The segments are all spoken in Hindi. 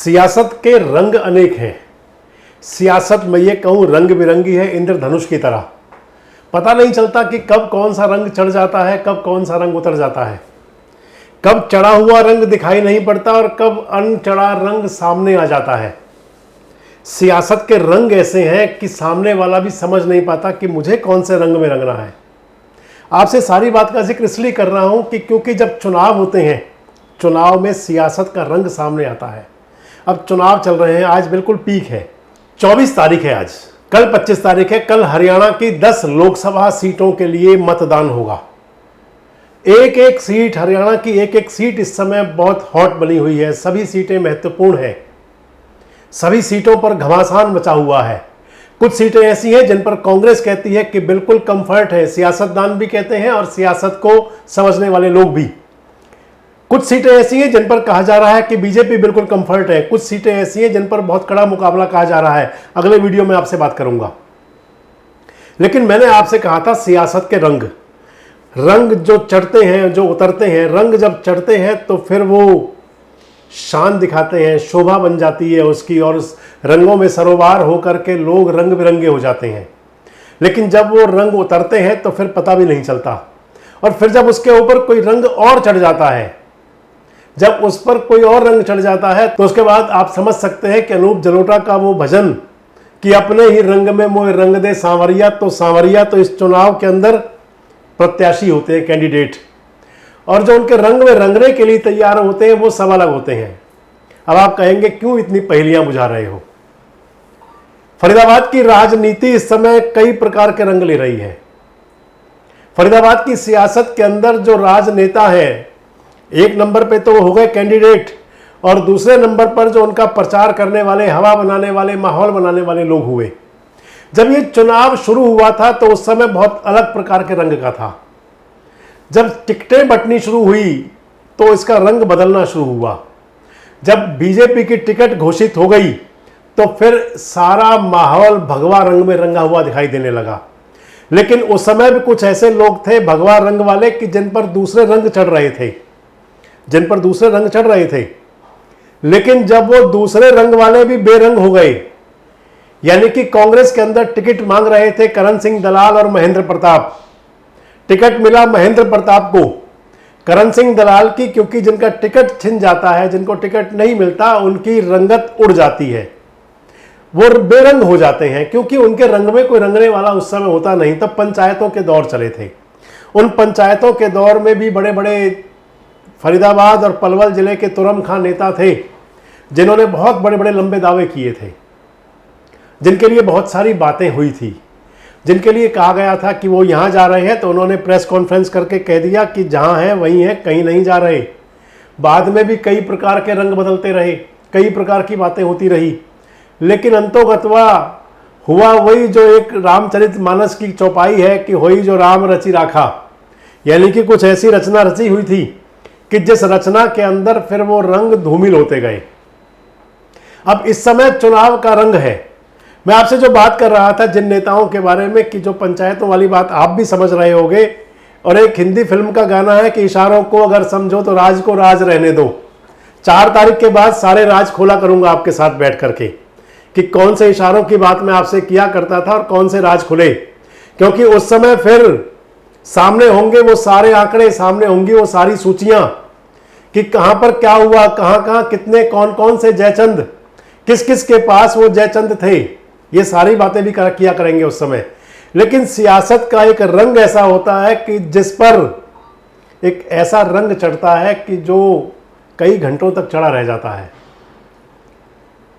सियासत के रंग अनेक हैं। सियासत मैं ये कहूँ रंग बिरंगी है, इंद्रधनुष की तरह। पता नहीं चलता कि कब कौन सा रंग चढ़ जाता है, कब कौन सा रंग उतर जाता है, कब चढ़ा हुआ रंग दिखाई नहीं पड़ता और कब अनचढ़ा रंग सामने आ जाता है। सियासत के रंग ऐसे हैं कि सामने वाला भी समझ नहीं पाता कि मुझे कौन से रंग में रंगना है। आपसे सारी बात का जिक्र इसलिए कर रहा हूं कि क्योंकि जब चुनाव होते हैं, चुनाव में सियासत का रंग सामने आता है। अब चुनाव चल रहे हैं, आज बिल्कुल पीक है, 24 तारीख है आज, कल 25 तारीख है। कल हरियाणा की 10 लोकसभा सीटों के लिए मतदान होगा। एक एक सीट, हरियाणा की एक एक सीट इस समय बहुत हॉट बनी हुई है। सभी सीटें महत्वपूर्ण हैं, सभी सीटों पर घमासान मचा हुआ है। कुछ सीटें ऐसी हैं जिन पर कांग्रेस कहती है कि बिल्कुल कंफर्ट है, सियासतदान भी कहते हैं और सियासत को समझने वाले लोग भी। कुछ सीटें ऐसी हैं जिन पर कहा जा रहा है कि बीजेपी बिल्कुल कंफर्ट है। कुछ सीटें ऐसी हैं जिन पर बहुत कड़ा मुकाबला कहा जा रहा है। अगले वीडियो में आपसे बात करूंगा। लेकिन मैंने आपसे कहा था सियासत के रंग, रंग जो चढ़ते हैं, जो उतरते हैं। रंग जब चढ़ते हैं तो फिर वो शान दिखाते हैं, शोभा बन जाती है उसकी, और उस रंगों में सरोवार होकर के लोग रंग बिरंगे हो जाते हैं। लेकिन जब वो रंग उतरते हैं तो फिर पता भी नहीं चलता। और फिर जब उसके ऊपर कोई रंग और चढ़ जाता है, जब उस पर कोई और रंग चढ़ जाता है, तो उसके बाद आप समझ सकते हैं कि अनूप जलोटा का वो भजन कि अपने ही रंग में मोह रंग दे सांवरिया, तो सांवरिया तो इस चुनाव के अंदर प्रत्याशी होते हैं, कैंडिडेट, और जो उनके रंग में रंगने के लिए तैयार होते हैं वो सब अलग होते हैं। अब आप कहेंगे क्यों इतनी पहेलियां बुझा रहे हो। फरीदाबाद की राजनीति इस समय कई प्रकार के रंग ले रही है। फरीदाबाद की सियासत के अंदर जो राजनेता है, एक नंबर पे तो हो गए कैंडिडेट, और दूसरे नंबर पर जो उनका प्रचार करने वाले, हवा बनाने वाले, माहौल बनाने वाले लोग हुए। जब ये चुनाव शुरू हुआ था तो उस समय बहुत अलग प्रकार के रंग का था। जब टिकटें बंटनी शुरू हुई तो इसका रंग बदलना शुरू हुआ। जब बीजेपी की टिकट घोषित हो गई तो फिर सारा माहौल भगवा रंग में रंगा हुआ दिखाई देने लगा। लेकिन उस समय भी कुछ ऐसे लोग थे भगवा रंग वाले कि जिन पर दूसरे रंग चढ़ रहे थे, जिन पर दूसरे रंग चढ़ रहे थे। लेकिन जब वो दूसरे रंग वाले भी बेरंग हो गए, यानी कि कांग्रेस के अंदर टिकट मांग रहे थे करण सिंह दलाल और महेंद्र प्रताप, टिकट मिला महेंद्र प्रताप को। करण सिंह दलाल की, क्योंकि जिनका टिकट छिन जाता है, जिनको टिकट नहीं मिलता, उनकी रंगत उड़ जाती है, वो बेरंग हो जाते हैं, क्योंकि उनके रंग में कोई रंगने वाला उस समय होता नहीं। तब पंचायतों के दौर चले थे। उन पंचायतों के दौर में भी बड़े बड़े फरीदाबाद और पलवल जिले के तुरम खां नेता थे जिन्होंने बहुत बड़े बड़े लंबे दावे किए थे, जिनके लिए बहुत सारी बातें हुई थी, जिनके लिए कहा गया था कि वो यहाँ जा रहे हैं तो उन्होंने प्रेस कॉन्फ्रेंस करके कह दिया कि जहाँ हैं वहीं हैं, कहीं नहीं जा रहे। बाद में भी कई प्रकार के रंग बदलते रहे, कई प्रकार की बातें होती रही, लेकिन अंतोगत्वा हुआ वही जो एक रामचरितमानस की चौपाई है कि होई जो राम रचि राखा, यानी कि कुछ ऐसी रचना रची हुई थी कि जिस रचना के अंदर फिर वो रंग धूमिल होते गए। अब इस समय चुनाव का रंग है। मैं आपसे जो बात कर रहा था जिन नेताओं के बारे में कि जो पंचायतों वाली बात आप भी समझ रहे होंगे, और एक हिंदी फिल्म का गाना है कि इशारों को अगर समझो तो राज को राज रहने दो। 4 तारीख के बाद सारे राज खोला करूंगा आपके साथ बैठ करके कि कौन से इशारों की बात मैं आपसे किया करता था और कौन से राज खुले, क्योंकि उस समय फिर सामने होंगे वो सारे आंकड़े, सामने होंगी वो सारी सूचियां कि कहां पर क्या हुआ, कहां कहां कितने, कौन कौन से जयचंद, किस किस के पास वो जयचंद थे। ये सारी बातें भी किया करेंगे उस समय। लेकिन सियासत का एक रंग ऐसा होता है कि जिस पर एक ऐसा रंग चढ़ता है कि जो कई घंटों तक चढ़ा रह जाता है।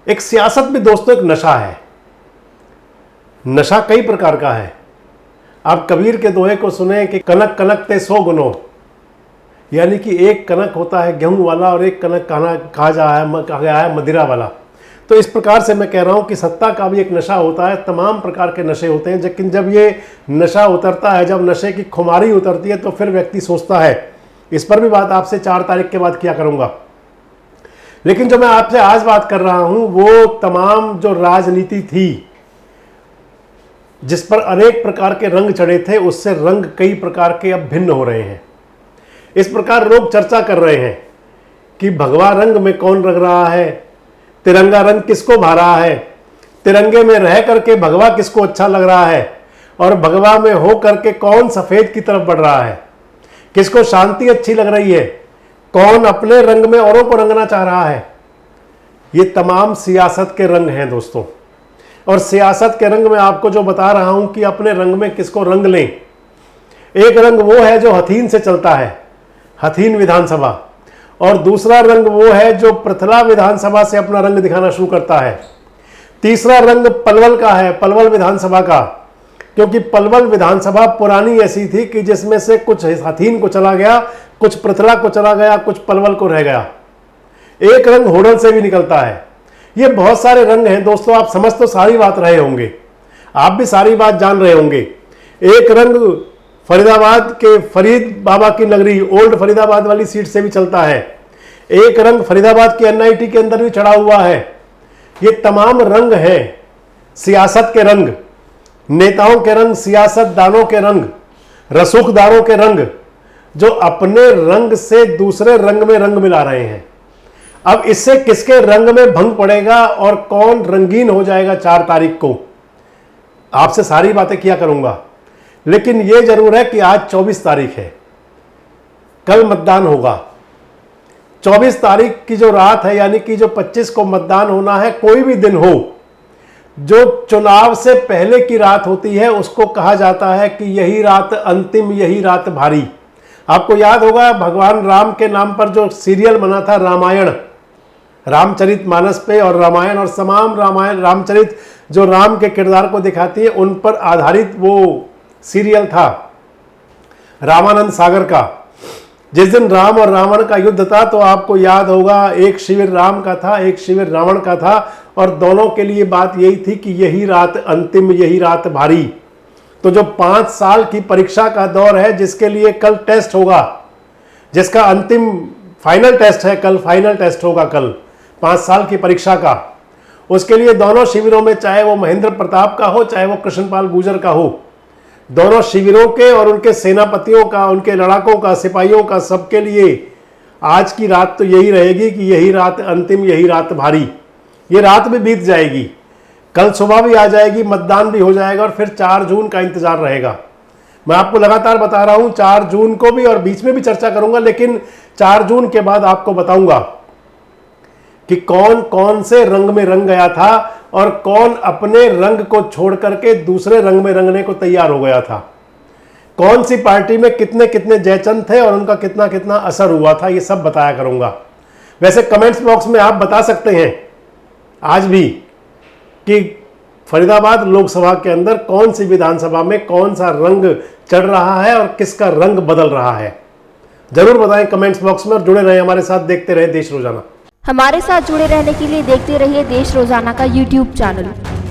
एक सियासत भी दोस्तों एक नशा है। नशा कई प्रकार का है। आप कबीर के दोहे को सुने कि कनक कनक ते 100 गुनो, यानी कि एक कनक होता है गेहूं वाला और एक कनक कहा गया है मदिरा वाला। तो इस प्रकार से मैं कह रहा हूं कि सत्ता का भी एक नशा होता है, तमाम प्रकार के नशे होते हैं। लेकिन जब ये नशा उतरता है, जब नशे की खुमारी उतरती है, तो फिर व्यक्ति सोचता है। इस पर भी बात आपसे 4 तारीख के बाद किया करूंगा। लेकिन जो मैं आपसे आज बात कर रहा हूं वो तमाम जो राजनीति थी जिस पर अनेक प्रकार के रंग चढ़े थे, उससे रंग कई प्रकार के अब भिन्न हो रहे हैं। इस प्रकार लोग चर्चा कर रहे हैं कि भगवा रंग में कौन रंग रहा है, तिरंगा रंग किसको भा रहा है, तिरंगे में रह करके भगवा किसको अच्छा लग रहा है, और भगवा में हो करके कौन सफेद की तरफ बढ़ रहा है, किसको शांति अच्छी लग रही है, कौन अपने रंग में औरों को रंगना चाह रहा है। ये तमाम सियासत के रंग हैं दोस्तों। और सियासत के रंग में आपको जो बता रहा हूं कि अपने रंग में किसको रंग लें। एक रंग वो है जो हथीन से चलता है, हथीन विधानसभा, और दूसरा रंग वो है जो पृथला विधानसभा से अपना रंग दिखाना शुरू करता है। तीसरा रंग पलवल का है, पलवल विधानसभा का, क्योंकि पलवल विधानसभा पुरानी ऐसी थी कि जिसमें से कुछ हथीन को चला गया, कुछ पृथला को चला गया, कुछ पलवल को रह गया। एक रंग होडल से भी निकलता है। ये बहुत सारे रंग हैं दोस्तों, आप समझ तो सारी बात रहे होंगे, आप भी सारी बात जान रहे होंगे। एक रंग फरीदाबाद के फरीद बाबा की नगरी ओल्ड फरीदाबाद वाली सीट से भी चलता है। एक रंग फरीदाबाद की एनआईटी के अंदर भी चढ़ा हुआ है। ये तमाम रंग हैं सियासत के रंग, नेताओं के रंग, सियासतदानों के रंग, रसूखदारों के रंग, जो अपने रंग से दूसरे रंग में रंग मिला रहे हैं। अब इससे किसके रंग में भंग पड़ेगा और कौन रंगीन हो जाएगा 4 तारीख को, आपसे सारी बातें किया करूंगा। लेकिन यह जरूर है कि आज 24 तारीख है, कल मतदान होगा। 24 तारीख की जो रात है, यानी कि जो 25 को मतदान होना है, कोई भी दिन हो, जो चुनाव से पहले की रात होती है, उसको कहा जाता है कि यही रात अंतिम, यही रात भारी। आपको याद होगा भगवान राम के नाम पर जो सीरियल बना था रामायण, रामचरित मानस पे, और रामायण और तमाम रामायण रामचरित जो राम के किरदार को दिखाती है, उन पर आधारित वो सीरियल था रामानंद सागर का। जिस दिन राम और रावण का युद्ध था, तो आपको याद होगा एक शिविर राम का था, एक शिविर रावण का था, और दोनों के लिए बात यही थी कि यही रात अंतिम, यही रात भारी। तो जो 5 साल की परीक्षा का दौर है, जिसके लिए कल टेस्ट होगा, जिसका अंतिम फाइनल टेस्ट है कल, फाइनल टेस्ट होगा कल 5 साल की परीक्षा का, उसके लिए दोनों शिविरों में, चाहे वो महेंद्र प्रताप का हो, चाहे वो कृष्णपाल गुर्जर का हो, दोनों शिविरों के और उनके सेनापतियों का, उनके लड़ाकों का, सिपाहियों का, सबके लिए आज की रात तो यही रहेगी कि यही रात अंतिम, यही रात भारी। ये रात भी बीत जाएगी, कल सुबह भी आ जाएगी, मतदान भी हो जाएगा, और फिर 4 जून का इंतजार रहेगा। मैं आपको लगातार बता रहा हूं 4 जून को भी, और बीच में भी चर्चा करूंगा, लेकिन 4 जून के बाद आपको बताऊंगा कि कौन कौन से रंग में रंग गया था और कौन अपने रंग को छोड़ करके दूसरे रंग में रंगने को तैयार हो गया था। कौन सी पार्टी में कितने कितने जयचंद थे और उनका कितना कितना असर हुआ था, ये सब बताया करूंगा। वैसे कमेंट्स बॉक्स में आप बता सकते हैं आज भी कि फरीदाबाद लोकसभा के अंदर कौन सी विधानसभा में कौन सा रंग चढ़ रहा है और किसका रंग बदल रहा है। जरूर बताएं कमेंट्स बॉक्स में, और जुड़े रहें हमारे साथ, देखते रहे देश रोजाना। हमारे साथ जुड़े रहने के लिए देखते रहिए देश रोजाना का यूट्यूब चैनल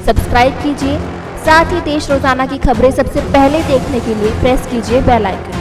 सब्सक्राइब कीजिए। साथ ही देश रोजाना की खबरें सबसे पहले देखने के लिए प्रेस कीजिए बेल आइकन।